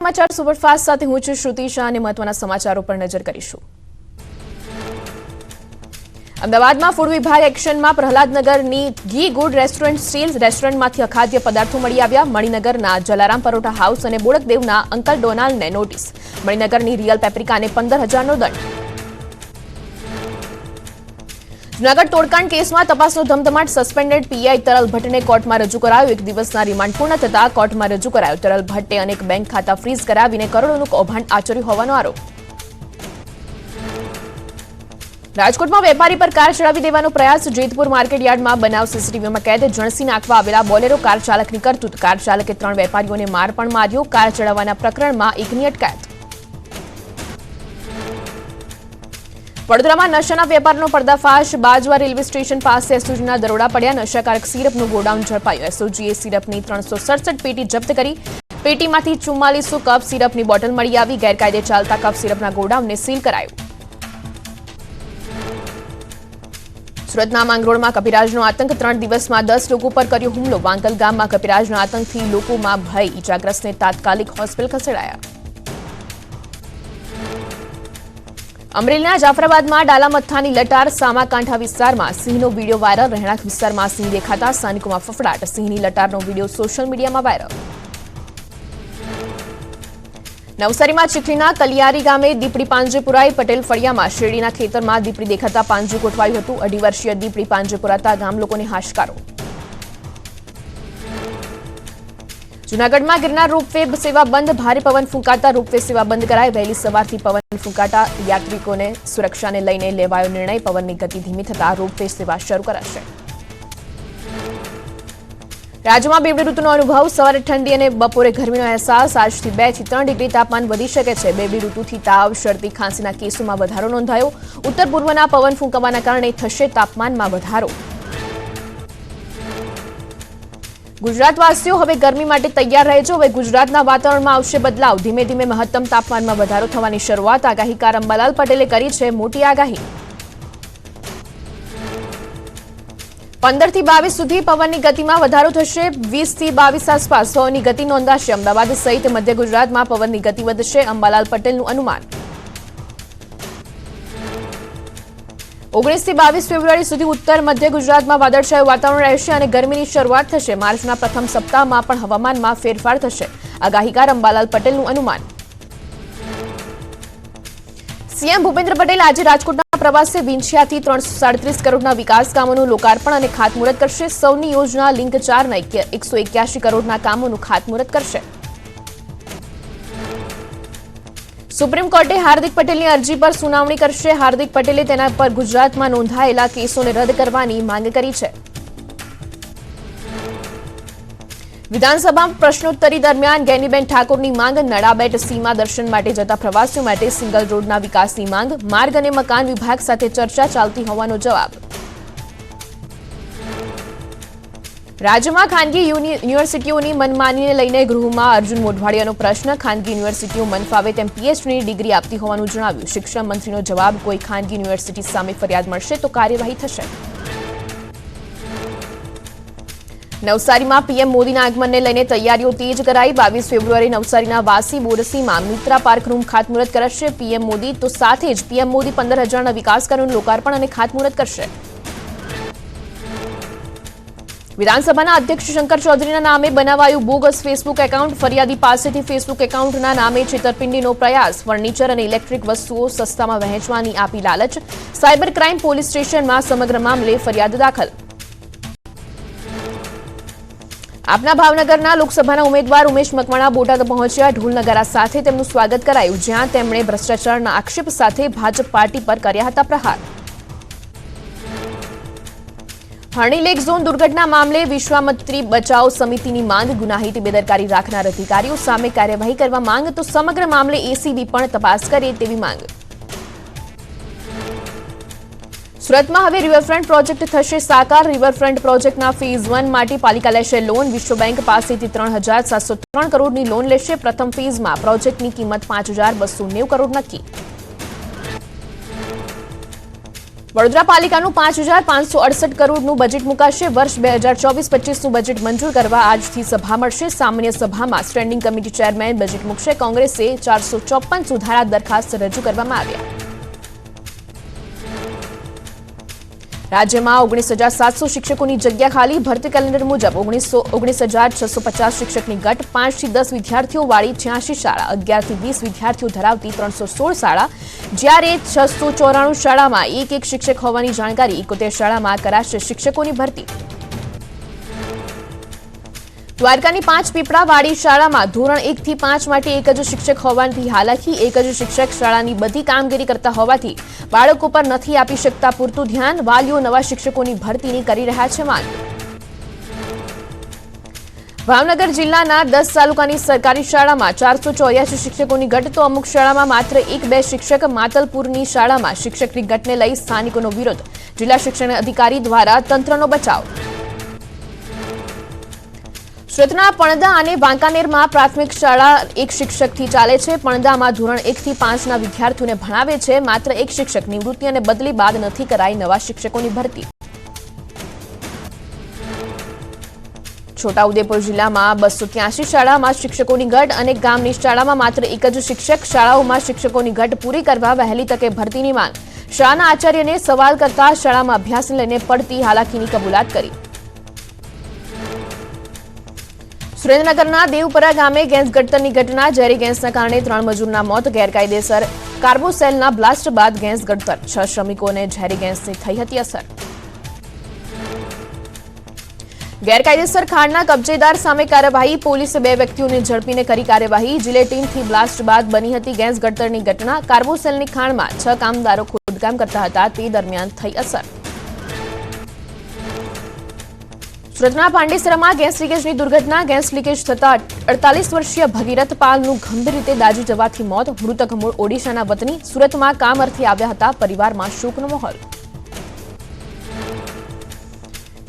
સમાચાર સુપરફાસ્ટ સાથે હું છું શ્રુતિ શાહ અને મહત્વના સમાચારો પર નજર કરીશું। અમદાવાદમાં ફૂડ વિભાગ એક્શનમાં પ્રહલાદનગરની ઘી ગુડ રેસ્ટોરન્ટ સ્ટીલ રેસ્ટોરન્ટમાંથી અખાદ્ય પદાર્થો મળી આવ્યા। મણિનગરના જલારામ પરોઠા હાઉસ અને બોડકદેવના અંકલ ડોનાલ્ડને નોટિસ। મણિનગરની રિયલ પેપ્રિકાને 15,000નો દંડ। જૂનાગઢ તોડકાંડ કેસમાં તપાસનો ધમધમાટ। સસ્પેન્ડેડ પીઆઈ તરલ ભટ્ટને કોર્ટમાં રજૂ કરાયો। 1 દિવસના રિમાન્ડ પૂર્ણ થતા કોર્ટમાં રજૂ કરાયો। તરલ ભટ્ટે અનેક બેંક ખાતા ફ્રીઝ કરાવીને કરોડોનું કૌભાંડ આચર્યું હોવાનો આરોપ। રાજકોટમાં વેપારી પર કાર ચડાવી દેવાનો પ્રયાસ। જેતપુર માર્કેટ યાર્ડમાં બનાવ સીસીટીવીમાં કેદ। જણસી નાખવા આવેલા બોલેરો કાર ચાલકની કરતૂત। કાર ચાલકે 3 વેપારીઓને માર પણ માર્યો। કાર ચડાવવાના પ્રકરણમાં એકની અટકાયત। વડોદરામાં નશાના વેપારનો પર્દાફાશ। બાજવા રેલવે સ્ટેશન પાસે એસઓજીના દરોડા પડ્યા। નશાકારક સિરપનું ગોડાઉન ઝડપાયું। એસઓજીએ સિરપની 367 પેટી જપ્ત કરી। પેટીમાંથી 4400 કપ સિરપની બોટલ મળી આવી। ગેરકાયદે ચાલતા કપ સિરપના ગોડાઉનને સીલ કરાયું। સુરતના માંગરોળમાં કપિરાજનો આતંક। 3 દિવસમાં 10 લોકો પર કર્યો હુમલો। વાંકલ ગામમાં કપિરાજના આતંકથી લોકોમાં ભય। ઇજાગ્રસ્તને તાત્કાલિક હોસ્પિટલ ખસેડાયા। અમરેલીના જાફરાબાદમાં ડાલામથ્થાની લટાર। સામાકાંઠા વિસ્તારમાં સિંહનો વીડિયો વાયરલ। રહેણાંક વિસ્તારમાં સિંહ દેખાતા સ્થાનિકોમાં ફફડાટ। સિંહની લટારનો વીડિયો સોશિયલ મીડિયામાં વાયરલ। નવસારીમાં ચીખલીના કલિયારી ગામે દીપડી પાંજરે પુરાઈ। પટેલ ફળિયામાં શેરડીના ખેતરમાં દીપડી દેખાતા પાંજરું ગોઠવાયું હતું। 2.5 વર્ષીય દીપડી પાંજરે પુરાતા ગામ લોકોને હાશકારો। જૂનાગઢમાં ગિરનાર રોપવે સેવા બંધ। ભારે પવન ફૂંકાતા રોપવે સેવા બંધ કરાઈ। વહેલી સવારથી પવન ફૂંકાતા યાત્રિકોને સુરક્ષાને લઈને લેવાયો નિર્ણય। પવનની ગતિ ધીમી થતા રોપવે સેવા શરૂ કરાશે। રાજ્યમાં બેવડી ઋતુનો અનુભવ। સવારે ઠંડી અને બપોરે ગરમીનો અહેસાસ। આજથી 2 થી 3 ડિગ્રી તાપમાન વધી શકે છે। બેવડી ઋતુથી તાવ, શરદી, ખાંસીના કેસોમાં વધારો નોંધાયો। ઉત્તર પૂર્વના પવન ફૂંકાવાના કારણે થશે તાપમાનમાં વધારો। ગુજરાતવાસીઓ હવે ગરમી માટે તૈયાર રહેજો। હવે ગુજરાતના વાતાવરણમાં આવશે બદલાવ। ધીમે ધીમે મહત્તમ તાપમાનમાં વધારો થવાની શરૂઆત। આગાહીકાર અંબાલાલ પટેલે કરી છે મોટી આગાહી। 15 થી 22 સુધી પવનની ગતિમાં વધારો થશે। 20 થી 22 આસપાસ પવનની ગતિ નોંધાશે। અમદાવાદ સહિત મધ્ય ગુજરાતમાં પવનની ગતિ વધશે। અંબાલાલ પટેલનું અનુમાન। 19 થી 22 ફેબ્રુઆરી સુધી ઉત્તર મધ્ય ગુજરાતમાં વાદળછાયું વાતાવરણ રહેશે અને ગરમીની શરૂઆત થશે। માર્ચના પ્રથમ સપ્તાહમાં પણ હવામાનમાં ફેરફાર થશે। આગાહીકાર અંબાલાલ પટેલનું અનુમાન। સીએમ ભૂપેન્દ્ર પટેલ આજે રાજકોટના પ્રવાસે વિંછિયાથી 337 કરોડના વિકાસ કામોનું લોકાર્પણ અને ખાતમુહૂર્ત કરશે। સૌની યોજના લિંક 4ના 181 કરોડના કામોનું ખાતમુહૂર્ત કરશે। સુપ્રીમ કોર્ટે હાર્દિક પટેલની અરજી પર સુનાવણી કરશે। હાર્દિક પટેલે તેના પર ગુજરાતમાં નોંધાયેલા કેસોને રદ કરવાની માંગ કરી છે। વિધાનસભામાં પ્રશ્નોત્તરી દરમિયાન ગેનીબેન ઠાકોરની માંગ। નડાબેટ સીમા દર્શન માટે જતા પ્રવાસીઓ માટે સિંગલ રોડના વિકાસની માંગ। માર્ગ અને મકાન વિભાગ સાથે ચર્ચા ચાલતી હોવાનો જવાબ। રાજ્યમાં ખાનગી યુનિવર્સિટીઓની મનમાનીને લઈને ગૃહમાં અર્જુન મોઢવાડિયાનો પ્રશ્ન। ખાનગી યુનિવર્સિટીઓ મનફાવે તેમ પીએચડીની ડિગ્રી આપતી હોવાનું જણાવ્યું। શિક્ષણ મંત્રીનો જવાબ। કોઈ ખાનગી યુનિવર્સિટી સામે ફરિયાદ મળશે તો કાર્યવાહી થશે। નવસારીમાં પીએમ મોદીના આગમનને લઈને તૈયારીઓ તેજ કરાઈ। 22 ફેબ્રુઆરી નવસારીના વાસી બોરસીમાં મિત્રા પાર્કનું ખાતમુહૂર્ત કરશે પીએમ મોદી। તો સાથે જ પીએમ મોદી 15,000ના વિકાસ કાર્યોનું લોકાર્પણ અને ખાતમુહૂર્ત કરશે। વિધાનસભાના અધ્યક્ષ શંકર ચૌધરીના નામે બનાવાયું બોગસ ફેસબુક એકાઉન્ટ। ફરિયાદી પાસેથી ફેસબુક એકાઉન્ટના નામે છેતરપિંડીનો પ્રયાસ। ફર્નિચર અને ઇલેક્ટ્રિક વસ્તુઓ સસ્તામાં વહેંચવાની આપી લાલચ। સાયબર ક્રાઇમ પોલીસ સ્ટેશનમાં સમગ્ર મામલે ફરિયાદ દાખલ। આપના ભાવનગરના લોકસભાના ઉમેદવાર ઉમેશ મકવાણા બોટાદ પહોંચ્યા। ઢોલ નગારા સાથે તેમનું સ્વાગત કરાયું, જ્યાં તેમણે ભ્રષ્ટાચારના આક્ષેપ સાથે ભાજપ પાર્ટી પર કર્યા હતા પ્રહાર। હરણી લેક ઝોન દુર્ઘટના મામલે વિશ્વામિત્રી બચાવ સમિતિની માંગ। ગુનાહિત બેદરકારી રાખનાર અધિકારીઓ સામે કાર્યવાહી કરવા માંગ। તો સમગ્ર મામલે એસીબી પણ તપાસ કરે તેવી માંગ। સુરતમાં હવે રિવરફ્રન્ટ પ્રોજેક્ટ થશે સાકાર। રિવરફ્રન્ટ પ્રોજેક્ટના ફેઝ 1 માટે પાલિકા લેશે લોન। વિશ્વ બેંક પાસેથી 3,703 કરોડની લોન લેશે। પ્રથમ ફેઝમાં પ્રોજેક્ટની કિંમત 5,290 કરોડ નક્કી। વડોદરા પાલિકાનું 5,568 કરોડનું બજેટ મુકાશે. વર્ષ 2024-25નું બજેટ મંજૂર કરવા આજથી સભા મળશે. સામાન્ય સભામાં સ્ટેન્ડિંગ કમિટી ચેરમેન બજેટ મૂકશે. કોંગ્રેસે 454 સુધારા દરખાસ્ત રજૂ કરવામાં આવ્યા. રાજ્યમાં 19,700 શિક્ષકોની જગ્યા ખાલી. ભરતી કેલેન્ડર મુજબ 19,650 શિક્ષકની ઘટ. 5 થી 10 વિદ્યાર્થીઓ વાળી 86 શાળા, 11 થી 20 વિદ્યાર્થીઓ ધરાવતી 316 શાળા, જ્યારે 694 શાળામાં એક શિક્ષક હોવાની જાણકારી. 71 શાળામાં કરાશે શિક્ષકોની ભરતી. દ્વારકાની 5 પીપળાવાડી શાળામાં ધોરણ 1 થી 5 માટે એક જ શિક્ષક હોવાથી હાલાકી. એક જ શિક્ષક શાળાની બધી કામગીરી કરતા હોવાથી બાળકો પર નથી આપી શકતા પૂરતું ધ્યાન. વાલીઓ નવા શિક્ષકોની ભરતીની કરી રહ્યા છે માંગ. ભાવનગર જિલ્લાના 10 તાલુકાની સરકારી શાળામાં 484 શિક્ષકોની ઘટ. તો અમુક શાળામાં માત્ર 1-2 શિક્ષક. માતલપુરની શાળામાં શિક્ષકની ઘટને લઈ સ્થાનિકોનો વિરોધ. જિલ્લા શિક્ષણ અધિકારી દ્વારા તંત્રનો બચાવ. સુરતના પણદા અને વાંકાનેરમાં પ્રાથમિક શાળા એક શિક્ષકથી ચાલે છે. પણદામાં ધોરણ 1 થી 5ના વિદ્યાર્થીઓને ભણાવે છે. માત્ર એક શિક્ષક. નિવૃત્તિ અને બદલી બાદ નથી કરાઈ નવા શિક્ષકોની ભરતી. છોટાઉદેપુર જિલ્લામાં 283 શાળામાં શિક્ષકોની ઘટ. અનેક ગામની શાળામાં માત્ર એક જ શિક્ષક. શાળાઓમાં શિક્ષકોની ઘટ પૂરી કરવા વહેલી તકે ભરતીની માંગ. શાળાના આચાર્યને સવાલ કરતા શાળામાં અભ્યાસને લઈને પડતી હાલાકીની કબૂલાત કરી. સુરેન્દ્રનગરના દેવપરા ગામે ગેસ ગળતરની ઘટના. ઝેરી ગેસના કારણે 3 મજૂરના મોત. ગેરકાયદેસર કાર્બોસેલના બ્લાસ્ટ બાદ ગેસ ગળતર. 6 શ્રમિકોને ઝેરી ગેસની થઈ હતી અસર. ગેરકાયદેસર ખાણના કબજેદાર સામે કાર્યવાહી. પોલીસે 2 વ્યક્તિઓને ઝડપીને કરી કાર્યવાહી. જિલેટીનથી બ્લાસ્ટ બાદ બની હતી ગેસ ગળતરની ઘટના. કાર્બોસેલની ખાણમાં 6 કામદારો ખોદકામ કરતા હતા. તે દરમિયાન થઈ અસર. સુરતના પાંડેસરામાં ગેસ લીકેજની દુર્ઘટના. ગેસ લીકેજ થતા 48 વર્ષીય ભગીરથ પાલનું ગંભીર રીતે દાઝી જવાથી મોત. મૃતક મૂળ ઓડિશાના વતની. સુરતમાં કામ અર્થે આવ્યા હતા. પરિવારમાં શોકનો માહોલ.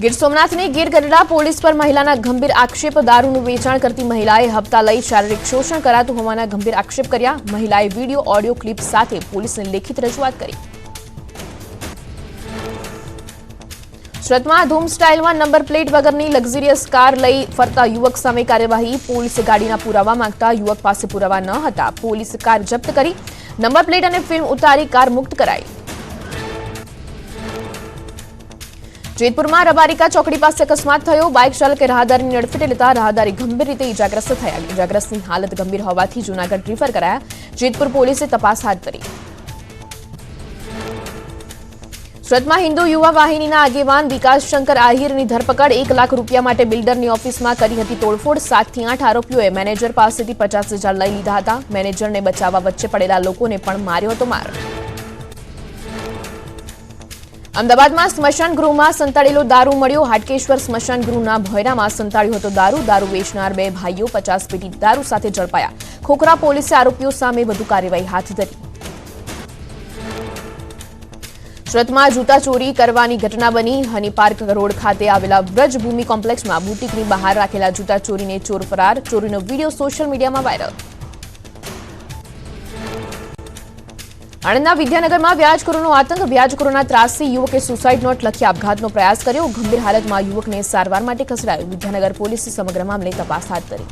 ગીર સોમનાથની ગીર ગઢડા પોલીસ પર મહિલાના ગંભીર આક્ષેપ. દારૂનું વેચાણ કરતી મહિલાએ હપ્તા લઈ શારીરિક શોષણ કરાતું હોવાના ગંભીર આક્ષેપ કર્યા. મહિલાએ વિડીયો ઓડિયો ક્લિપ સાથે પોલીસને લેખિત રજૂઆત કરી. સુરતમાં ધૂમ સ્ટાઇલમાં નંબર પ્લેટ વગરની લક્ઝરિયસ કાર લઈ ફરતા યુવક સામે કાર્યવાહી. પોલીસે ગાડીના પુરાવા માંગતા યુવક પાસે પુરાવા ન હતા. પોલીસે કાર જપ્ત કરી. નંબર પ્લેટ અને ફિલ્મ ઉતારી કાર મુક્ત કરાઈ. જેતપુરમાં રબારિકા ચોકડી પાસે અકસ્માત થયો. બાઇક ચાલકે રાહદારીની અડફેટે લેતા રાહદારી ગંભીર રીતે ઇજાગ્રસ્ત થયા. ઇજાગ્રસ્તની હાલત ગંભીર હોવાથી જૂનાગઢ રિફર કરાયા. જેતપુર પોલીસે તપાસ હાથ ધરી. સુરતમાં હિન્દુ યુવા વાહિનીના આગેવાન વિકાસ શંકર આહિરની ધરપકડ. 1 લાખ રૂપિયા માટે બિલ્ડરની ઓફિસમાં કરી હતી તોડફોડ. 7 થી 8 આરોપીઓએ મેનેજર પાસેથી 50,000 લઈ લીધા હતા. મેનેજરને બચાવવા વચ્ચે પડેલા લોકોને પણ માર્યો હતો માર. અમદાવાદમાં સ્મશાન ગૃહમાં સંતાડેલો દારૂ મળ્યો. હાટકેશ્વર સ્મશાન ગૃહના ભોયરામાં સંતાડ્યો હતો દારૂ. દારૂ વેચનાર 2 ભાઈઓ 50 પેટી દારૂ સાથે ઝડપાયા. ખોખરા પોલીસે આરોપીઓ સામે વધુ કાર્યવાહી હાથ ધરી. સુરતમાં જૂતા ચોરી કરવાની ઘટના બની. હની પાર્ક રોડ ખાતે આવેલા વ્રજભૂમિ કોમ્પ્લેક્સમાં બુટીકની બહાર રાખેલા જૂતા ચોરીને ચોર ફરાર. ચોરીનો વિડીયો સોશિયલ મીડિયામાં વાયરલ. આણંદના વિદ્યાનગરમાં વ્યાજખોરોનો આતંક. વ્યાજખોરોના ત્રાસથી યુવકે સુસાઇડ નોટ લખી આપઘાતનો પ્રયાસ કર્યો. ગંભીર હાલતમાં યુવકને સારવાર માટે ખસેડાયો. વિદ્યાનગર પોલીસે સમગ્ર મામલે તપાસ હાથ ધરી.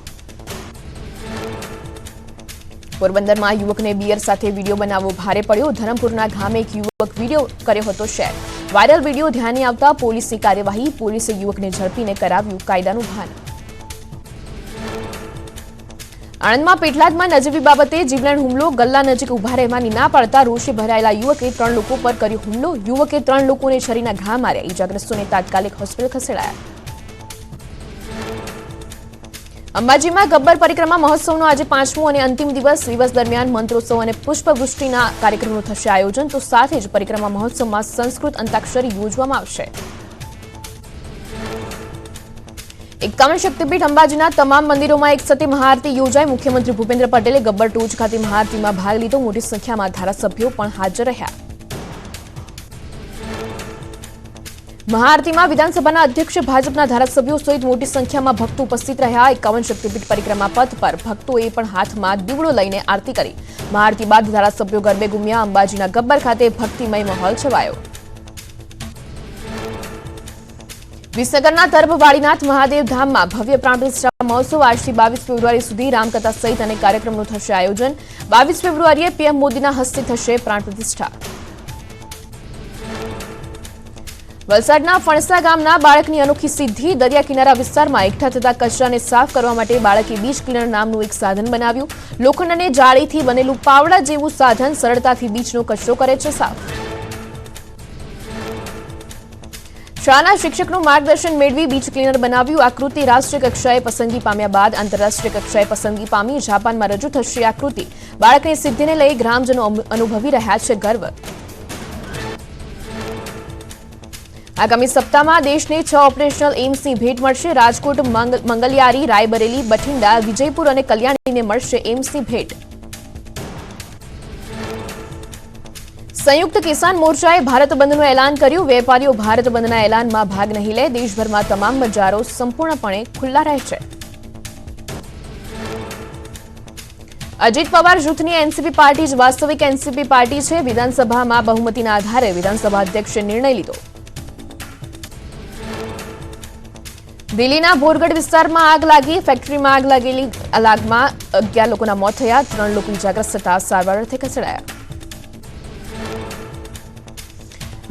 પોરબંદરમાં યુવકને બિયર સાથે વિડીયો બનાવવો ભારે પડ્યો. ધરમપુરના ગામે એક યુવક વિડીયો કર્યો હતો શેર. વાયરલ વિડીયો ધ્યાને આવતા પોલીસની કાર્યવાહી. પોલીસે યુવકને ઝડપીને કરાવ્યું કાયદાનું ભાન. આણંદમાં પેટલાદમાં નજીવી બાબતે જીવલેણ હુમલો. ગલ્લા નજીક ઉભા રહેવાની ના પાડતા રોષે ભરાયેલા યુવકે 3 લોકો પર કર્યો હુમલો. યુવકે 3 લોકોને છરીના ઘા માર્યા. ઇજાગ્રસ્તોને તાત્કાલિક હોસ્પિટલ ખસેડાયા. અંબાજીમાં ગબ્બર પરિક્રમા મહોત્સવનો આજે 5મો અને અંતિમ દિવસ. દિવસ દરમિયાન મંત્રોત્સવ અને પુષ્પવૃષ્ટિના કાર્યક્રમનું થશે આયોજન. તો સાથે જ પરિક્રમા મહોત્સવમાં સંસ્કૃત અંતાક્ષરી યોજવામાં આવશે. 51 શક્તિપીઠ અંબાજીના તમામ મંદિરોમાં એક સાથે મહાઆરતી યોજાઈ. મુખ્યમંત્રી ભૂપેન્દ્ર પટેલે ગબ્બર ટોચ ખાતે મહાઆરતીમાં ભાગ લીધો. મોટી સંખ્યામાં ધારાસભ્યો પણ હાજર રહ્યા. મહાઆરતીમાં વિધાનસભાના અધ્યક્ષ ભાજપના ધારાસભ્યો સહિત મોટી સંખ્યામાં ભક્તો ઉપસ્થિત રહ્યા. 51 શક્તિપીઠ પરિક્રમા પથ પર ભક્તોએ પણ હાથમાં દીવડો લઈને આરતી કરી. મહાઆરતી બાદ ધારાસભ્યો ગરબે ઘૂમ્યા. અંબાજીના ગબ્બર ખાતે ભક્તિમય માહોલ છવાયો. વિસનગરના તરભવાડીનાથ મહાદેવ ધામમાં ભવ્ય પ્રાણ પ્રતિષ્ઠા મહોત્સવ આજથી 22 ફેબ્રુઆરી સુધી રામકથા સહિત અનેક કાર્યક્રમનું થશે આયોજન 22 ફેબ્રુઆરીએ પીએમ મોદીના હસ્તે થશે પ્રાણ પ્રતિષ્ઠા વલસાડના ફણસા ગામના બાળકની અનોખી સિદ્ધિ દરિયા કિનારા વિસ્તારમાં એકઠા થતા કચરાને સાફ કરવા માટે બાળકે બીચ ક્લીનર નામનું એક સાધન બનાવ્યું લોખંડ અને જાળીથી બનેલું પાવડા જેવું સાધન સરળતાથી બીચનો કચરો કરે છે સાફ શાળાના શિક્ષકનું માર્ગદર્શન મેળવી બીચ ક્લીનર બનાવ્યું આકૃતિ રાષ્ટ્રીય કક્ષાએ પસંદગી પામ્યા બાદ આંતરરાષ્ટ્રીય કક્ષાએ પસંદગી પામી જાપાનમાં રજૂ થશે આકૃતિ બાળકની સિદ્ધિને લઈ ગ્રામજનો અનુભવી રહ્યા છે ગર્વ આગામી સપ્તાહમાં દેશને 6 ઓપરેશનલ એમ્સની ભેટ મળશે રાજકોટ મંગલિયારી રાયબરેલી બઠિંડા વિજયપુર અને કલ્યાણીને મળશે એમ્સની ભેટ સંયુક્ત કિસાન મોરચાએ ભારત બંધનું એલાન કર્યું વેપારીઓ ભારત બંધના એલાનમાં ભાગ નહીં લે દેશભરમાં તમામ બજારો સંપૂર્ણપણે ખુલ્લા રહેશે અજીત પવાર જૂથની એનસીપી પાર્ટી જ વાસ્તવિક એનસીપી પાર્ટી છે વિધાનસભામાં બહુમતીના આધારે વિધાનસભા અધ્યક્ષે નિર્ણય લીધો દિલ્હીના બોરગઢ વિસ્તારમાં આગ લાગી ફેક્ટરીમાં આગ લાગેલી આગમાં 11 લોકોના મોત થયા 3 લોકો ઇજાગ્રસ્ત થતા સારવાર અર્થે ખસેડાયા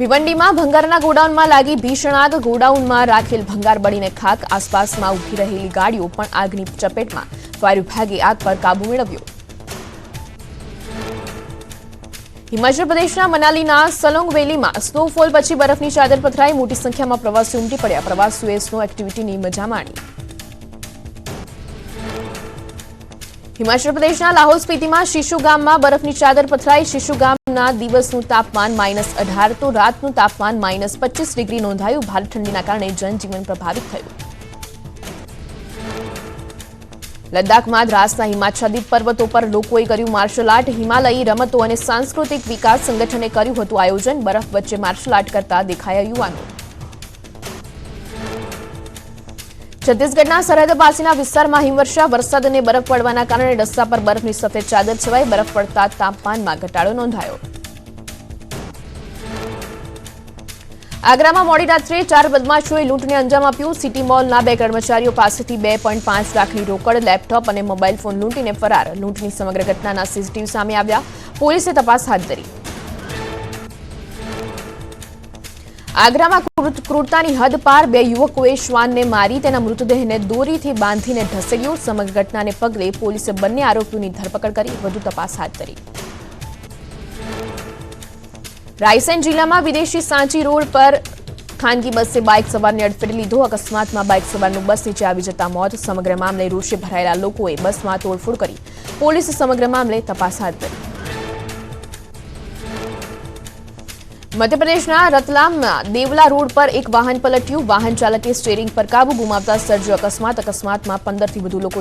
ભિવંડીમાં ભંગારના ગોડાઉનમાં લાગી ભીષણ આગ ગોડાઉનમાં રાખેલ ભંગાર બળીને ખાક આસપાસમાં ઉભી રહેલી ગાડીઓ પણ આગની ચપેટમાં ફાયર વિભાગે આગ પર કાબુ મેળવ્યો હિમાચલ પ્રદેશના મનાલીના સલોંગ વેલીમાં સ્નોફોલ પછી બરફની ચાદર પથરાઈ મોટી સંખ્યામાં પ્રવાસીઓ ઉમટી પડ્યા પ્રવાસીઓએ સ્નો એક્ટિવિટીની મજા માણી હિમાચલ પ્રદેશના લાહોલ સ્પીતિમાં શિશુ ગામમાં બરફની ચાદર પથરાઈ શિશુ ગામના દિવસનું તાપમાન -18 તો રાતનું તાપમાન -25 ડિગ્રી નોંધાયું ભારે ઠંડીના કારણે જનજીવન પ્રભાવિત થયું લદ્દાખમાં દ્રાસના હિમાચ્છાદિત પર્વતો પર લોકોએ કર્યું માર્શલ આર્ટ હિમાલયી રમતો અને સાંસ્કૃતિક વિકાસ સંગઠને કર્યું હતું આયોજન બરફ વચ્ચે માર્શલ આર્ટ કરતા દેખાયા યુવાનો છત્તીસગઢના સરહદ પાસેના વિસ્તારમાં હિમવર્ષા વરસાદ અને બરફ પડવાના કારણે રસ્તા પર બરફની સફેદ ચાદર છવાઈ બરફ પડતા તાપમાનમાં ઘટાડો નોંધાયો આગ્રામાં મોડી રાત્રે 4 બદમાશોએ લૂંટને અંજામ આપ્યું સિટી મોલના 2 કર્મચારીઓ પાસેથી 2.5 લાખની રોકડ લેપટોપ અને મોબાઈલ ફોન લૂંટીને ફરાર લૂંટની સમગ્ર ઘટનાના સીસીટીવી સામે આવ્યા પોલીસે તપાસ હાથ ધરી આગ્રામાં ક્રૂરતાની હદ પાર 2 યુવકોએ શ્વાનને મારી તેના મૃતદેહને દોરીથી બાંધીને ઢસેડ્યો સમગ્ર ઘટનાને પગલે પોલીસે બંને આરોપીઓની ધરપકડ કરી વધુ તપાસ હાથ ધરી રાયસેન જિલ્લામાં વિદેશી સાંચી રોડ પર ખાનગી બસે બાઇક સવારને અડફેટે લીધો અકસ્માતમાં બાઇક સવારનું બસ નીચે આવી જતા મોત સમગ્ર મામલે રોષે ભરાયેલા લોકોએ બસમાં તોડફોડ કરી પોલીસે સમગ્ર મામલે તપાસ હાથ ધરી મધ્યપ્રદેશના રતલામમાં દેવલા રોડ પર એક વાહન પલટ્યું વાહન ચાલકે સ્ટીયરિંગ પર કાબુ ગુમાવતા સર્જ્યો અકસ્માતમાં 15 થી વધુ લોકો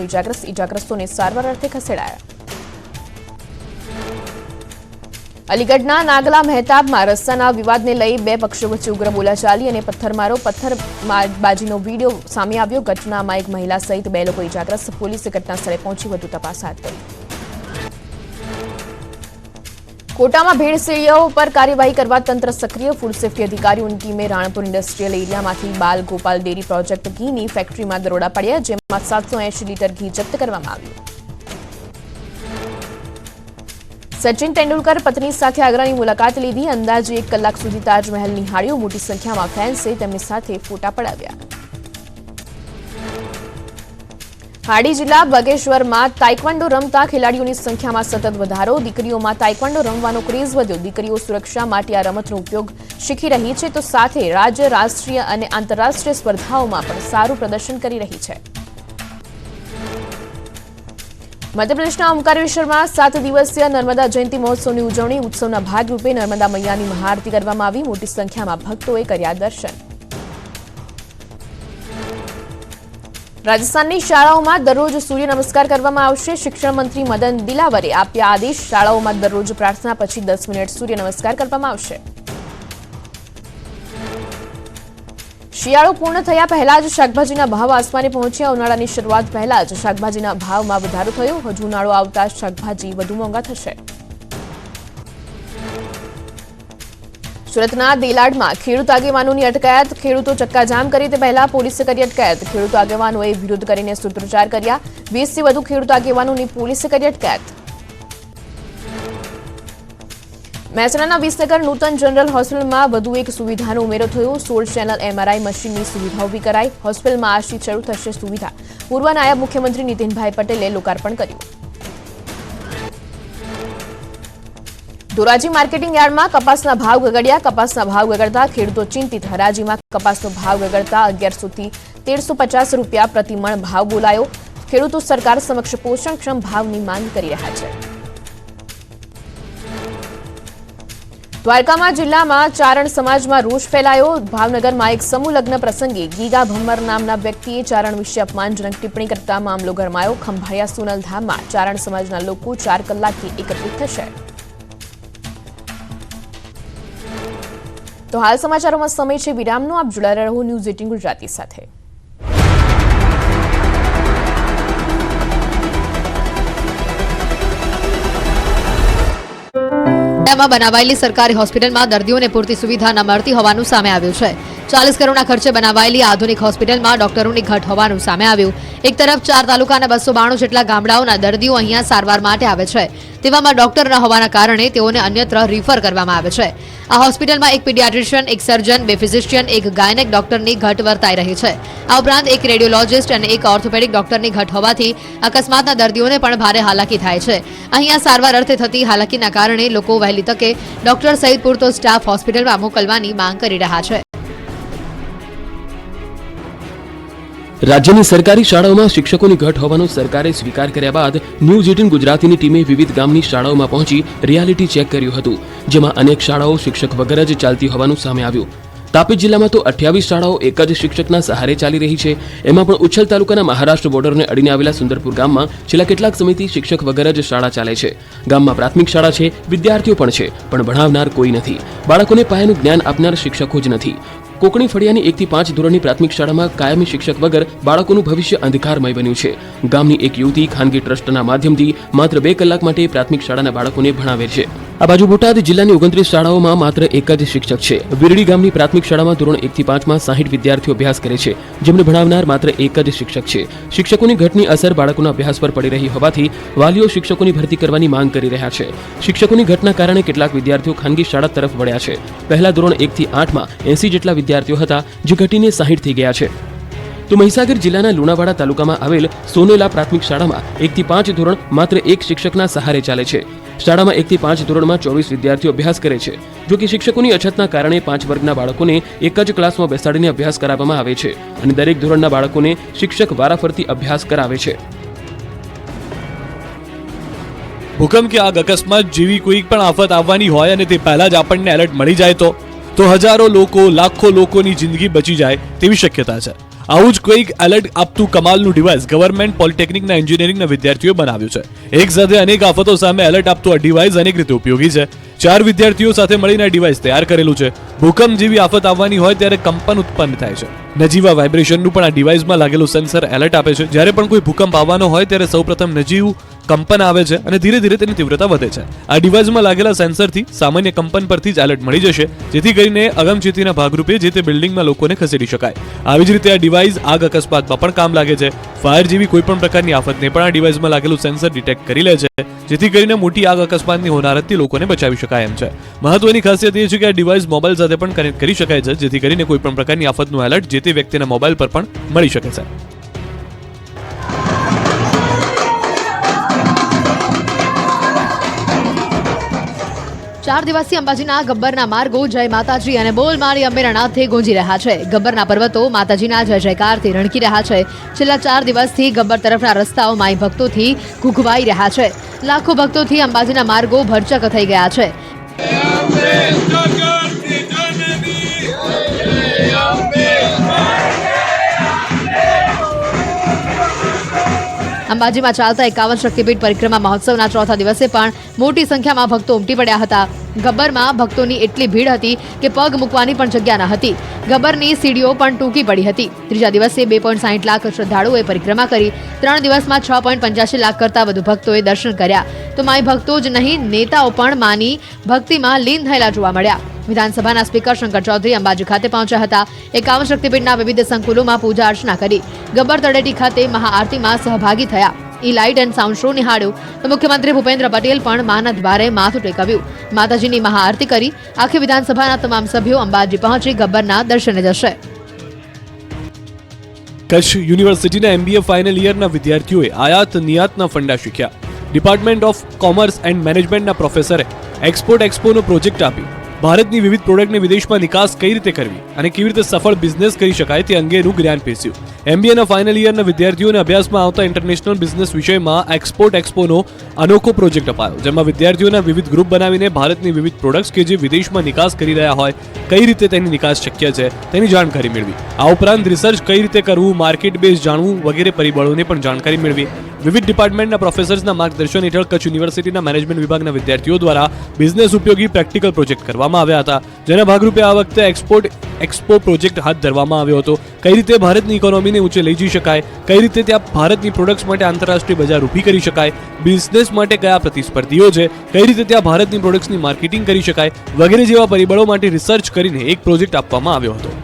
ઇજાગ્રસ્તોને સારવાર અર્થે ખસેડાયા અલીગઢના નાગલા મહેતાબમાં રસ્તાના વિવાદને લઈ 2 પક્ષો વચ્ચે ઉગ્ર બોલાચાલી અને પથ્થરબાજીનો વીડિયો સામે આવ્યો ઘટનામાં એક મહિલા સહિત 2 લોકો ઇજાગ્રસ્ત પોલીસે ઘટનાસ્થળે પહોંચી વધુ તપાસ હાથ ધરી કોટામાં ભેળસેળીયાઓ પર કાર્યવાહી કરવા તંત્ર સક્રિય ફૂડ સેફ્ટી અધિકારીઓની ટીમે રાણપુર ઇન્ડસ્ટ્રીયલ એરિયામાંથી બાલ ગોપાલ ડેરી પ્રોજેક્ટ ઘીની ફેક્ટરીમાં દરોડા પડ્યા જેમાં 780 લીટર ઘી જપ્ત કરવામાં આવ્યું સચિન તેંડુલકર પત્ની સાથે આગ્રાની મુલાકાત લીધી અંદાજે 1 કલાક સુધી તાજમહેલ નિહાળ્યો મોટી સંખ્યામાં ફેન્સે તેમની સાથે ફોટા પડાવ્યા હાડી જિલ્લા બગેશ્વરમાં તાઇક્વાન્ડો રમતા ખેલાડીઓની સંખ્યામાં સતત વધારો દીકરીઓમાં તાઇક્વાન્ડો રમવાનો ક્રેઝ વધ્યો દીકરીઓ સુરક્ષા માટે આ રમતનો ઉપયોગ શીખી રહી છે તો સાથે રાજ્ય રાષ્ટ્રીય અને આંતરરાષ્ટ્રીય સ્પર્ધાઓમાં પણ સારું પ્રદર્શન કરી રહી છે મધ્યપ્રદેશના ઓમકારેશ્વરમાં 7 દિવસીય નર્મદા જયંતિ મહોત્સવની ઉજવણી ઉત્સવના ભાગરૂપે નર્મદા મૈયાની મહાઆરતી કરવામાં આવી મોટી સંખ્યામાં ભક્તોએ કર્યા દર્શન રાજસ્થાનની શાળાઓમાં દરરોજ સૂર્ય નમસ્કાર કરવામાં આવશે શિક્ષણ મંત્રી મદન દિલાવરે આપ્યા આદેશ શાળાઓમાં દરરોજ પ્રાર્થના પછી 10 મિનિટ સૂર્ય નમસ્કાર કરવામાં આવશે શિયાળો પૂર્ણ થયા પહેલા જ શાકભાજીના ભાવ આસમાને પહોંચ્યા ઉનાળાની શરૂઆત પહેલા જ શાકભાજીના ભાવમાં વધારો થયો હજુ ઉનાળો આવતા શાકભાજી વધુ મોંઘા થશે સુરતના દેલાડમાં ખેડૂત આગેવાનોની અટકાયત. ખેડૂતો ચક્કાજામ કરે તે પહેલા પોલીસે કરી અટકાયત. ખેડૂત આગેવાનોએ વિરોધ કરીને સૂત્રોચ્ચાર કર્યા. 20થી વધુ ખેડૂત આગેવાનોની પોલીસે કરી અટકાયત. મહેસાણાના વિસનગર નૂતન જનરલ હોસ્પિટલમાં વધુ એક સુવિધાનો ઉમેરો થયો. 16 ચેનલ MRI મશીનની સુવિધા ઊભી કરાઈ. હોસ્પિટલમાં આજથી શરૂ થશે સુવિધા. પૂર્વ નાયબ મુખ્યમંત્રી નીતિનભાઈ પટેલે લોકાર્પણ કર્યું. ધોરાજી માર્કેટિંગ યાર્ડમાં કપાસના ભાવ ગગડ્યા. કપાસના ભાવ ગગડતા ખેડૂતો ચિંતિત. હરાજીમાં કપાસનો ભાવ ગગડતા 1100 થી 1350 રૂપિયા પ્રતિ મણ ભાવ બોલાયો. ખેડૂતો સરકાર સમક્ષ પોષણક્ષમ ભાવની માંગ કરી રહ્યા છે. દ્વારકામાં જિલ્લામાં ચારણ સમાજમાં રોષ ફેલાયો. ભાવનગરમાં એક સમૂહ લગ્ન પ્રસંગે ગીગા ભમ્મર નામના વ્યક્તિએ ચારણ વિશે અપમાનજનક ટિપ્પણી કરતા મામલો ગરમાયો. ખંભાળિયા સોનલ ધામમાં ચારણ સમાજના લોકો 4 કલાકથી એકત્રિત થશે. તો હાલ સમાચારોમાં સમય છે વિરામનો. આપ જોડાયેલા રહો ન્યૂઝ 18 ગુજરાતી સાથે. બનાવાયેલી સરકારી હોસ્પિટલમાં દર્દીઓને પૂરતી સુવિધા ન મળતી હોવાનું સામે આવ્યું છે. 40 કરોડના ખર્ચે બનાવાયેલી આધુનિક હોસ્પિટલમાં ડોક્ટરોની ઘટ હોવાનું સામે આવ્યું. એક તરફ 4 તાલુકાના 292 જેટલા ગામડાઓના દર્દીઓ અહીંયા સારવાર માટે આવે છે. તેવામાં ડોક્ટર ન હોવાના કારણે તેઓને અન્યત્ર રિફર કરવામાં આવે છે. આ હોસ્પિટલમાં એક પીડિયાટ્રિશિયન, એક સર્જન, 2 ફિઝિશિયન, એક ગાયનેક ડોક્ટરની ઘટ વર્તાઈ રહી છે. આ ઉપરાંત એક રેડિયોલોજિસ્ટ અને એક ઓર્થોપેડિક ડોક્ટરની ઘટ હોવાથી અકસ્માતના દર્દીઓને પણ ભારે હાલાકી થાય છે. અહીંયા સારવાર અર્થે થતી હાલાકીના કારણે લોકો વહેલી તકે ડોક્ટર સહિત પૂરતો સ્ટાફ હોસ્પિટલમાં મોકલવાની માંગ કરી રહ્યા છે. રાજ્યની સરકારી શાળાઓમાં શિક્ષકોની ઘટ હોવાનો સરકારે સ્વીકાર કર્યા બાદ ન્યૂઝ 18 ગુજરાતીની ટીમે વિવિધ ગામની શાળાઓમાં પહોંચી રિયાલિટી ચેક કર્યું હતું, જેમાં અનેક શાળાઓ શિક્ષક વગર જ ચાલતી હોવાનું સામે આવ્યું. તાપી જિલ્લામાં તો 28 શાળાઓ એક જ શિક્ષકના સહારે ચાલી રહી છે. એમાં પણ ઉચ્છલ તાલુકાના મહારાષ્ટ્ર બોર્ડરને અડીને આવેલા સુંદરપુર ગામમાં છેલ્લા કેટલાક સમયથી શિક્ષક વગર જ શાળા ચાલે છે. ગામમાં પ્રાથમિક શાળા છે, વિદ્યાર્થીઓ પણ છે, પણ ભણાવનાર કોઈ નથી. બાળકોને પાયાનું જ્ઞાન આપનાર શિક્ષકો જ નથી. કોકણી ફળિયાની 1 થી 5 ધોરણની પ્રાથમિક શાળામાં કાયમી શિક્ષક વગર બાળકોનું ભવિષ્ય અંધકારમય બન્યું છે. ગામની એક યુવતી ખાનગી ટ્રસ્ટના માધ્યમથી માત્ર 2 કલાક માટે પ્રાથમિક શાળાના બાળકોને ભણાવે છે. આ બાજુ બોટાદ જિલ્લાની 29 શાળાઓમાં માત્ર એક જ શિક્ષક છે. વિરડી ગામની પ્રાથમિક શાળામાં ધોરણ 1 થી 5માં 60 વિદ્યાર્થીઓ અભ્યાસ કરે છે, જેમને ભણાવનાર માત્ર એક જ શિક્ષક છે. શિક્ષકોની ઘટની અસર બાળકોના અભ્યાસ પર પડી રહી હોવાથી વાલીઓ શિક્ષકોની ભરતી કરવાની માંગ કરી રહ્યા છે. શિક્ષકોની ઘટના કારણે કેટલાક વિદ્યાર્થીઓ ખાનગી શાળા તરફ વળ્યા છે. પહેલા ધોરણ 1 થી 8માં 80 જેટલા વિદ્યાર્થીઓ હતા, જે ઘટીને 60 થઈ ગયા છે. તો મહીસાગર જિલ્લાના લુણાવાડા તાલુકામાં આવેલ સોનેલા પ્રાથમિક શાળામાં 1 થી 5 ધોરણ માત્ર એક શિક્ષકના સહારે ચાલે છે. શાળામાં 1 થી 5 ધોરણમાં 24 વિદ્યાર્થીઓ અભ્યાસ કરે છે. જો કે શિક્ષકોની અછતના કારણે 5 વર્ગના બાળકોને એક જ ક્લાસમાં બેસાડીને અભ્યાસ કરાવવામાં આવે છે અને દરેક ધોરણના બાળકોને શિક્ષક વારાફરતી અભ્યાસ કરાવે છે. ભૂકંપ કે આગ અકસ્માત જેવી કોઈ પણ આફત આવવાની હોય અને તે પહેલા જ આપણને એલર્ટ મળી જાય તો હજારો લોકો, લાખો લોકોની જિંદગી બચી જાય તેવી શક્યતા છે. આવું જ કોઈક એલર્ટ આપતું કમાલનું ડિવાઇસ ગવર્મેન્ટ પોલિટેકનિકના એન્જિનિયરિંગના વિદ્યાર્થીઓએ બનાવ્યું છે. એક સાથે અનેક આફતો સામે એલર્ટ આપતું આ ડિવાઇસ અનેક રીતે ઉપયોગી છે. 4 વિદ્યાર્થીઓ સાથે મળીને આ ડિવાઇસ તૈયાર કરેલું છે. ભૂકંપ જેવી આફત આવવાની હોય ત્યારે કંપન ઉત્પન્ન થાય છે. નજીવા વાઇબ્રેશનનું પણ આ ડિવાઇસમાં લાગેલું સેન્સર એલર્ટ આપે છે. જ્યારે પણ કોઈ ભૂકંપ આવવાનો હોય ત્યારે સૌપ્રથમ નજીવું કંપન આવે છે અને ધીરે ધીરે તેની તીવ્રતા વધે છે. આ ડિવાઇસમાં લાગેલા સેન્સરથી સામાન્ય કંપન પરથી જ એલર્ટ મળી જશે, જેથી કરીને અગમચેતીના ભાગરૂપે જે તે બિલ્ડિંગમાં લોકોને ખસેડી શકાય. આવી જ રીતે આ ડિવાઇસ આગ અકસ્માતમાં પણ કામ લાગે છે. ફાયર જેવી કોઈ પણ પ્રકારની આફતને પણ આ ડિવાઇસમાં લાગેલું સેન્સર ડિટેક્ટ કરી લે છે, જેથી કરીને મોટી આગ અકસ્માતની હોનારતથી લોકોને બચાવી શકાય એમ છે. મહત્વની ખાસિયત એ છે કે આ ડિવાઇસ મોબાઈલ સાથે પણ કનેક્ટ કરી શકાય છે, જેથી કરીને કોઈ પણ પ્રકારની આફતનું એલર્ટ જે તે વ્યક્તિના મોબાઈલ પર પણ મળી શકે છે. ચાર દિવસથી અંબાજીના ગબ્બરના માર્ગો જય માતાજી અને બોલ મારી અંબેના નાદથી ગુંજી રહ્યા છે. ગબ્બરના પર્વતો માતાજીના જય જયકારથી રણકી રહ્યા છે. છેલ્લા 4 દિવસથી ગબ્બર તરફના રસ્તાઓ માઈ ભક્તોથી ઘૂઘવાઈ રહ્યા છે. લાખો ભક્તોથી અંબાજીના માર્ગો ભરચક થઈ ગયા છે. અંબાજીમાં ચાલતા 51 શક્તિપીઠ પરિક્રમા મહોત્સવના ચોથા દિવસે પણ મોટી સંખ્યામાં ભક્તો ઉમટી પડ્યા હતા. ગબ્બરમાં ભક્તોની એટલી ભીડ હતી કે પગ મૂકવાની પણ જગ્યા ન હતી. ગબ્બરની સીડીઓ પણ ટૂંકી પડી હતી. ત્રીજા દિવસે 2.60 લાખ શ્રદ્ધાળુઓએ પરિક્રમા કરી. 3 દિવસમાં 6.85 લાખ કરતાં વધુ ભક્તોએ દર્શન કર્યા. તો માય ભક્તો જ નહીં, નેતાઓ પણ માની ભક્તિમાં લીન થયેલા જોવા મળ્યા. વિધાનસભાના સ્પીકર શંકર ચૌધરી અંબાજી ખાતે પહોંચ્યા હતા. 51 શક્તિપીઠના વિવિધ સંકુલોમાં પૂજા અર્ચના કરી. ગબ્બર તળેટી ખાતે મહાઆરતીમાં સહભાગી થયા. લાઇટ એન્ડ સાઉન્ડ શો નિહાળ્યો તો મુખ્યમંત્રી ભૂપેન્દ્ર પટેલ પણ માના દ્વારે માથું ટેકવ્યું. માતાજીની મહાઆરતી કરી આખી વિધાનસભાના તમામ સભ્યો અંબાજી પહોંચી ગબ્બરના દર્શને જશે. કચ્છ યુનિવર્સિટીના MBA ફાઇનલ યરના વિદ્યાર્થીઓએ આયાત નિયાતના ફંડા શીખ્યા. ડિપાર્ટમેન્ટ ઓફ કોમર્સ એન્ડ મેનેજમેન્ટના પ્રોફેસરે એક્સપોર્ટ એક્સપોનો પ્રોજેક્ટ આપી ભારતની વિવિધ પ્રોડક્ટને વિદેશમાં નિકાસ કઈ રીતે કરવી અને કેવી રીતે સફળ બિઝનેસ કરી શકાય તે અંગેનું જ્ઞાન પીરસ્યું. MBAના ફાઇનલ યરના વિદ્યાર્થીઓને અભ્યાસમાં આવતા ઇન્ટરનેશનલ બિઝનેસ વિષયમાં એક્સપોર્ટ એક્સપોનો અનોખો પ્રોજેક્ટ અપાયો, જેમાં વિદ્યાર્થીઓના વિવિધ ગ્રુપ બનાવીને ભારતની વિવિધ પ્રોડક્ટ્સ કે જે વિદેશમાં નિકાસ કરી રહ્યા હોય કઈ રીતે તેની નિકાસ શક્ય છે તેની જાણકારી મેળવી. આ ઉપરાંત રિસર્ચ કઈ રીતે કરવું, માર્કેટ બેઝ જાણવું વગેરે પરિબળોની પણ જાણકારી મેળવી. વિવિધ ડિપાર્ટમેન્ટના પ્રોફેસર્સના માર્ગદર્શન હેઠળ કચ્છ યુનિવર્સિટીના મેનેજમેન્ટ વિભાગના વિદ્યાર્થીઓ દ્વારા બિઝનેસ ઉપયોગી પ્રેક્ટિકલ પ્રોજેક્ટ કરવામાં આવ્યા હતા, જેના ભાગરૂપે આ વખતે એક્સપોર્ટ એક્સપો પ્રોજેક્ટ હાથ ધરવામાં આવ્યો હતો. કઈ રીતે ભારતની ઇકોનોમીને ઊંચે લઈ જઈ શકાય, કઈ રીતે ત્યાં ભારતની પ્રોડક્ટ્સ માટે આંતરરાષ્ટ્રીય બજાર ઊભી કરી શકાય, બિઝનેસ માટે કયા પ્રતિસ્પર્ધીઓ છે, કઈ રીતે ત્યાં ભારતની પ્રોડક્ટ્સની માર્કેટિંગ કરી શકાય વગેરે જેવા પરિબળો માટે રિસર્ચ કરીને એક પ્રોજેક્ટ આપવામાં આવ્યો હતો.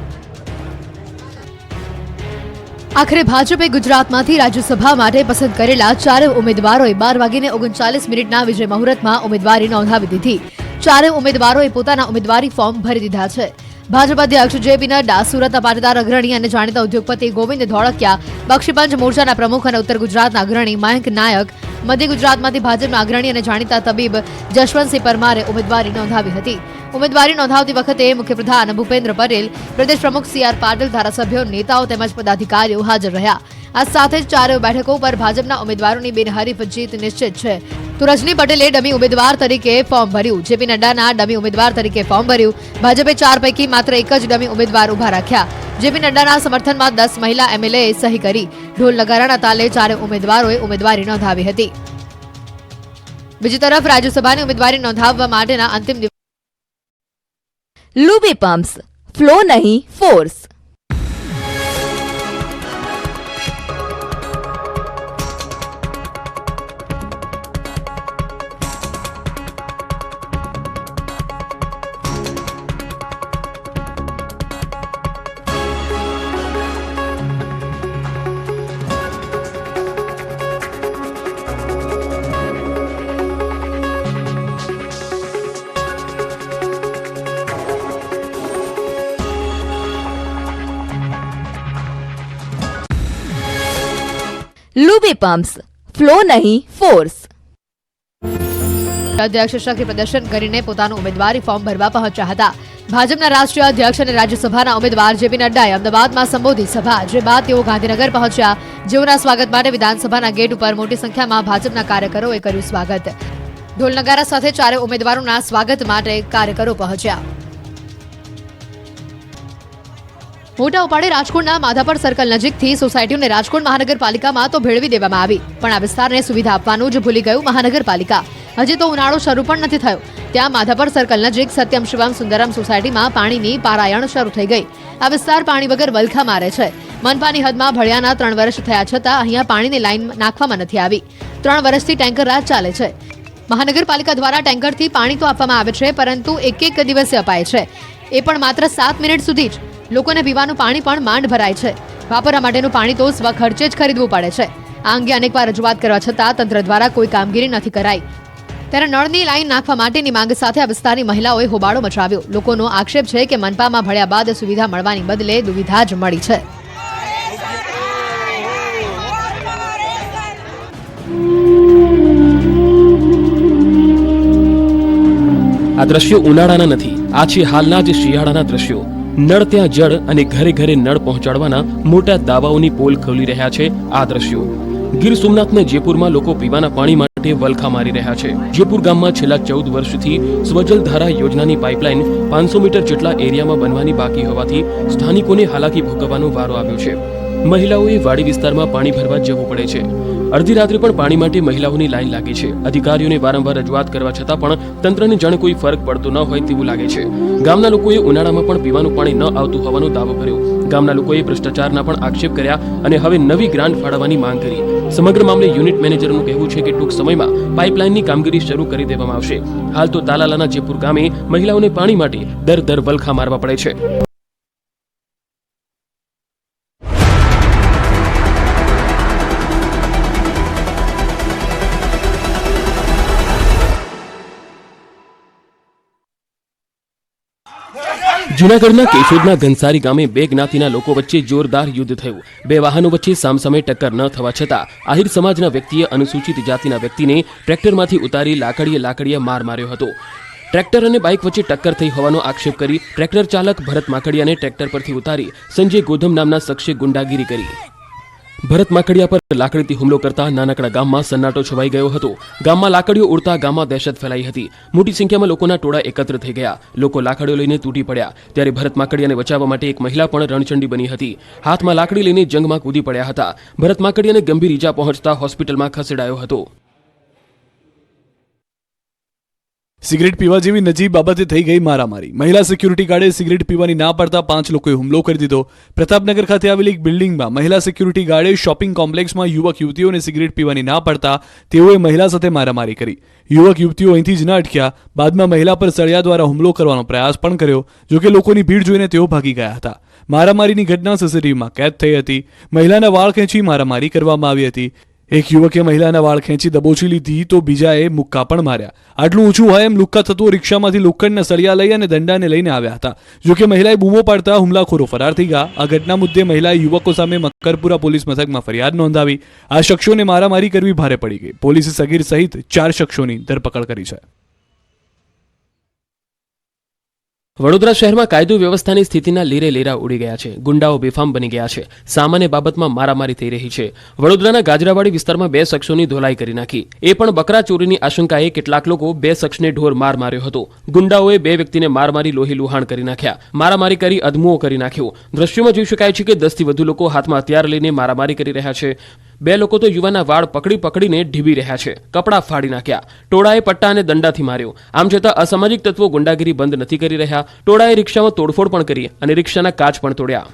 આખરે ભાજપે ગુજરાતમાંથી રાજ્યસભા માટે પસંદ કરેલા 4 ઉમેદવારોએ 12:39 વિજય મુહૂર્તમાં ઉમેદવારી નોંધાવી દીધી. 4 ઉમેદવારોએ પોતાના ઉમેદવારી ફોર્મ ભરી દીધા છે. ભાજપ અધ્યક્ષ JP નડ્ડા, સુરતના પાટીદાર અગ્રણી અને જાણીતા ઉદ્યોગપતિ ગોવિંદ ધોળકિયા, બક્ષીપંચ મોરચાના પ્રમુખ અને ઉત્તર ગુજરાતના અગ્રણી મયંક નાયક, મધ્ય ગુજરાતમાંથી ભાજપના અગ્રણી અને જાણીતા તબીબ જશવંતસિંહ પરમારે ઉમેદવારી નોંધાવી હતી. ઉમેદવારી નોંધાવતી વખતે મુખ્યપ્રધાન ભૂપેન્દ્ર પટેલ, પ્રદેશ પ્રમુખ CR પાટીલ, ધારાસભ્યો, નેતાઓ તેમજ પદાધિકારીઓ હાજર રહ્યા. આ સાથે જ 4 બેઠકો પર ભાજપના ઉમેદવારોની બિનહરીફ જીત નિશ્ચિત છે. તો રજની પટેલે ડમી ઉમેદવાર તરીકે ફોર્મ ભર્યું. JP નડ્ડાના ડમી ઉમેદવાર તરીકે ફોર્મ ભર્યું. ભાજપે 4 પૈકી માત્ર એક જ ડમી ઉમેદવાર ઉભા રાખ્યા. JP નડ્ડાના સમર્થનમાં 10 મહિલા MLAએ સહી કરી. ઢોલ નગારાના તાલે 4 ઉમેદવારોએ ઉમેદવારી નોંધાવી હતી. બીજી તરફ રાજ્યસભાની ઉમેદવારી નોંધાવવા માટેના અંતિમ દિવસ લુબી પમ્પ્સ, ફ્લો નહીં ફોર્સ. લુબી પમ્પ્સ, ફ્લો નહીં ફોર્સ. અધ્યક્ષ શક્તિ પ્રદર્શન કરીને પોતાનું ઉમેદવારી ફોર્મ ભરવા પહોંચ્યા હતા. ભાજપના રાષ્ટ્રીય અધ્યક્ષ અને રાજ્યસભાના ઉમેદવાર JP નડ્ડાએ અમદાવાદમાં સંબોધી સભા, જે બાદ તેઓ ગાંધીનગર પહોંચ્યા. જેઓના સ્વાગત માટે વિધાનસભાના ગેટ ઉપર મોટી સંખ્યામાં ભાજપના કાર્યકરોએ કર્યું સ્વાગત. ઢોલ નગારા સાથે 4 ઉમેદવારોના સ્વાગત માટે કાર્યકરો પહોંચ્યા. મોટા ઉપાડે રાજકોટના માધાપર સર્કલ નજીકથી સોસાયટીઓને રાજકોટ મહાનગરપાલિકામાં તો ભેળવી દેવામાં આવી, પણ આ વિસ્તારને સુવિધા આપવાનું જ ભૂલી ગયું મહાનગરપાલિકા. હજી તો ઉનાળો શરૂ પણ નથી થયો, ત્યાં માધાપર સર્કલ નજીક સત્યમ શિવમ સુંદરમ સોસાયટીમાં પાણીની પારાયણ શરૂ થઈ ગઈ. આ વિસ્તાર પાણી વગર વલખા મારે છે. મનપાની હદમાં ભળ્યાના 3 વર્ષ થયા છતાં અહીંયા પાણીની લાઈન નાખવામાં નથી આવી. 3 વર્ષથી ટેન્કર રાજ ચાલે છે. મહાનગરપાલિકા દ્વારા ટેન્કરથી પાણી તો આપવામાં આવે છે, પરંતુ એક દિવસે અપાય છે, એ પણ માત્ર 7 મિનિટ સુધી જ. લોકોને પીવાનું પાણી પણ માંડ ભરાય છે. વાપરવા માટેનું પાણી તો સ્વખર્ચે જ ખરીદવું પડે છે. આ અંગે અનેકવાર રજૂઆત કરવા છતાં તંત્ર દ્વારા કોઈ કામગીરી નથી કરાઈ. ત્યારે નળની લાઈન નાખવા માટેની માંગ સાથે આ વિસ્તારની મહિલાઓએ હોબાળો મચાવ્યો. લોકોનો આક્ષેપ છે કે મનપામાં ભળ્યા બાદ સુવિધા મળવાની બદલે દુવિધા જ મળી છે. આ દ્રશ્યો ઉનાળાના નથી, આ છે હાલના જ શિયાળાના દ્રશ્યો. નળ ત્યાં જળ અને ઘરે ઘરે નળ પહોંચાડવાના મોટા દાવાઓની પોલ ખોલી રહ્યા છે આ દ્રશ્યો. ગીર સોમનાથના જેપુરમાં લોકો પીવાના પાણી માટે વલખા મારી રહ્યા છે. જેપુર ગામમાં છેલ્લા 14 વર્ષથી સ્વજલ ધારા યોજનાની પાઇપલાઇન 500 મીટર જેટલા એરિયામાં બનવાની બાકી હોવાથી સ્થાનિકોને હાલાકી ભોગવવાનો વારો આવ્યો છે. મહિલાઓએ વાડી વિસ્તારમાં પાણી ભરવા જવું પડે છે. અડધી રાત્રે પણ પાણી માટે મહિલાઓની લાઈન લાગી છે. અધિકારીઓને વારંવાર રજૂઆત કરવા છતાં પણ તંત્રને જાણે કોઈ ફરક પડતો ન હોય તેવું લાગે છે. ગામના લોકોએ ઉનાળામાં પણ પીવાનું પાણી ન આવતું હોવાનો દાવો કર્યો. ગામના લોકોએ ભ્રષ્ટાચારના પણ આક્ષેપ કર્યા અને હવે નવી ગ્રાન્ટ ફાળવવાની માંગ કરી. સમગ્ર મામલે યુનિટ મેનેજરનું કહેવું છે કે ટૂંક સમયમાં પાઇપલાઇનની કામગીરી શરૂ કરી દેવામાં આવશે. હાલ તો તાલાલાના જેપુર ગામે મહિલાઓને પાણી માટે દર વલખા મારવા પડે છે. જૂનાગઢના કેશોદના ઘનસારી ગામે બે જ્ઞાતિના લોકો વચ્ચે જોરદાર યુદ્ધ થયું. બે વાહનો વચ્ચે સામસામે ટક્કર ન થવા છતાં આહિર સમાજના વ્યક્તિએ અનુસૂચિત જાતિના વ્યક્તિને ટ્રેક્ટરમાંથી ઉતારી લાકડીએ માર માર્યો હતો. ટ્રેક્ટર અને બાઇક વચ્ચે ટક્કર થઈ હોવાનો આક્ષેપ કરી ટ્રેક્ટર ચાલક ભરત માકડિયાને ટ્રેક્ટર પરથી ઉતારી સંજય ગોધમ નામના શખ્સે ગુંડાગીરી કરી. ભરત માકડિયા પર લાકડીથી હુમલો કરતા નાનકડા ગામમાં સન્નાટો છવાઈ ગયો હતો. ગામમાં લાકડીઓ ઉડતા ગામમાં દહેશત ફેલાઈ હતી. મોટી સંખ્યામાં લોકોના ટોળા એકત્ર થઈ ગયા. લોકો લાકડીઓ લઈને તૂટી પડ્યા. ત્યારે ભરત માકડિયાને બચાવવા માટે એક મહિલા પણ રણચંડી બની હતી. હાથમાં લાકડી લઈને જંગમાં કૂદી પડ્યા હતા. ભરત માકડિયાને ગંભીર ઈજા પહોંચતા હોસ્પિટલમાં ખસેડાયો હતો. સિગરેટ પીવા જેવી નજીબ બાબતે થઈ ગઈ મારામારી. મહિલા સિક્યુરિટી ગાર્ડે સિગરેટ પીવાની ના પાડતા 5 લોકોએ હુમલો કરી દીધો. પ્રતાપનગર ખાતે આવેલી એક બિલ્ડિંગમાં મહિલા સિક્યુરિટી ગાર્ડે શોપિંગ કોમ્પ્લેક્સમાં યુવક યુવતીઓને સિગરેટ પીવાની ના પાડતા તેઓએ મહિલા સાથે મારામારી કરી. યુવક યુવતીઓ અહીંથી જ ન અટક્યા. બાદમાં મહિલા પર સળિયા દ્વારા હુમલો કરવાનો પ્રયાસ પણ કર્યો. જોકે લોકોની ભીડ જોઈને તેઓ ભાગી ગયા હતા. મારામારીની ઘટના સીસીટીવીમાં કેદ થઈ હતી. મહિલાના વાળ ખેંચી મારામારી કરવામાં આવી હતી. એક યુવકે મહિલાના વાળ ખેંચી દબોચી લીધી તો બીજાએ મુક્કા પણ માર્યા. આટલું ઊંચું હોય એમ લુક્કા તત્વો રિક્ષામાંથી લોખંડના સળિયા લઈ અને દંડાને લઈને આવ્યા હતા. જોકે મહિલાએ બૂમો પાડતા હુમલાખોરો ફરાર થઈ ગયા. આ ઘટના મુદ્દે મહિલાએ યુવકો સામે મક્કરપુરા પોલીસ મથકમાં ફરિયાદ નોંધાવી. આ શખ્સોને મારામારી કરવી ભારે પડી ગઈ. પોલીસે સગીર સહિત 4 શખ્સોની ધરપકડ કરી છે. વડોદરા શહેરમાં કાયદો વ્યવસ્થાની સ્થિતિના લીરે લીરા ઉડી ગયા છે. ગુંડાઓ બેફામ બની ગયા છે. સામાન્ય બાબતમાં મારામારી થઈ રહી છે. વડોદરાના ગાજરાવાડી વિસ્તારમાં 2 શખ્સોની ધોલાઈ કરી નાખી. એ પણ બકરા ચોરીની આશંકાએ કેટલાક લોકો 2 શખ્સને ઢોર માર માર્યો હતો. ગુંડાઓએ 2 વ્યક્તિને માર મારી લોહી લુહાણ કરી નાખ્યા. મારામારી કરી અધમુઓ કરી નાખ્યો. દ્રશ્યોમાં જોઈ શકાય છે કે 10 થી વધુ લોકો હાથમાં હથિયાર લઈને મારામારી કરી રહ્યા છે. 2 લોકો તો યુવાનના વાળ પકડીને ઢીબી રહ્યા છે. કપડાં ફાડી નાખ્યા. ટોળાએ પટ્ટા અને દંડાથી માર્યો. આમ છતાં અસામાજિક તત્વો ગુંડાગીરી બંધ નથી કરી રહ્યા. ટોળાએ રિક્ષામાં તોડફોડ પણ કરી અને રિક્ષાના કાચ પણ તોડ્યા.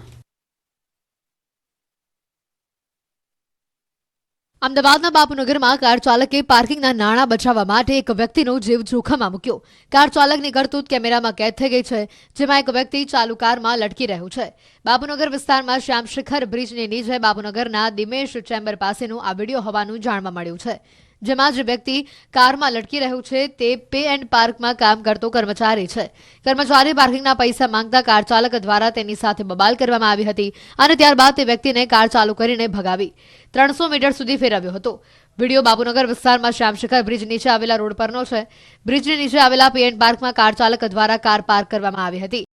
અમદાવાદના બાપુનગરમાં કાર ચાલકે પાર્કિંગના નાણાં બચાવવા માટે એક વ્યક્તિનો જીવ જોખમમાં મૂક્યો. કાર ચાલકની કરતૂત કેમેરામાં કેદ થઈ ગઈ છે, જેમાં એક વ્યક્તિ ચાલુ કારમાં લટકી રહ્યું છે. બાપુનગર વિસ્તારમાં શ્યામશિખર બ્રિજની નીચે બાપુનગરના દિમેશ ચેમ્બર પાસેનું આ વિડીયો હોવાનું જાણવા મળ્યું છે. જેમાં જે વ્યક્તિ કારમાં લટકી રહ્યું છે તે પે એન્ડ પાર્કમાં કામ કરતો કર્મચારી છે. કર્મચારી પાર્કિંગના પૈસા માંગતા કાર ચાલક દ્વારા તેની સાથે બબાલ કરવામાં આવી હતી અને ત્યારબાદ તે વ્યક્તિને કાર ચાલુ કરીને ભગાવી 300 મીટર સુધી ફેરવ્યો હતો. વિડીયો બાપુનગર વિસ્તારમાં શ્યામશિખર બ્રિજ નીચે આવેલા રોડ પરનો છે. બ્રિજની નીચે આવેલા પે એન્ડ પાર્કમાં કાર ચાલક દ્વારા કાર પાર્ક કરવામાં આવી હતી.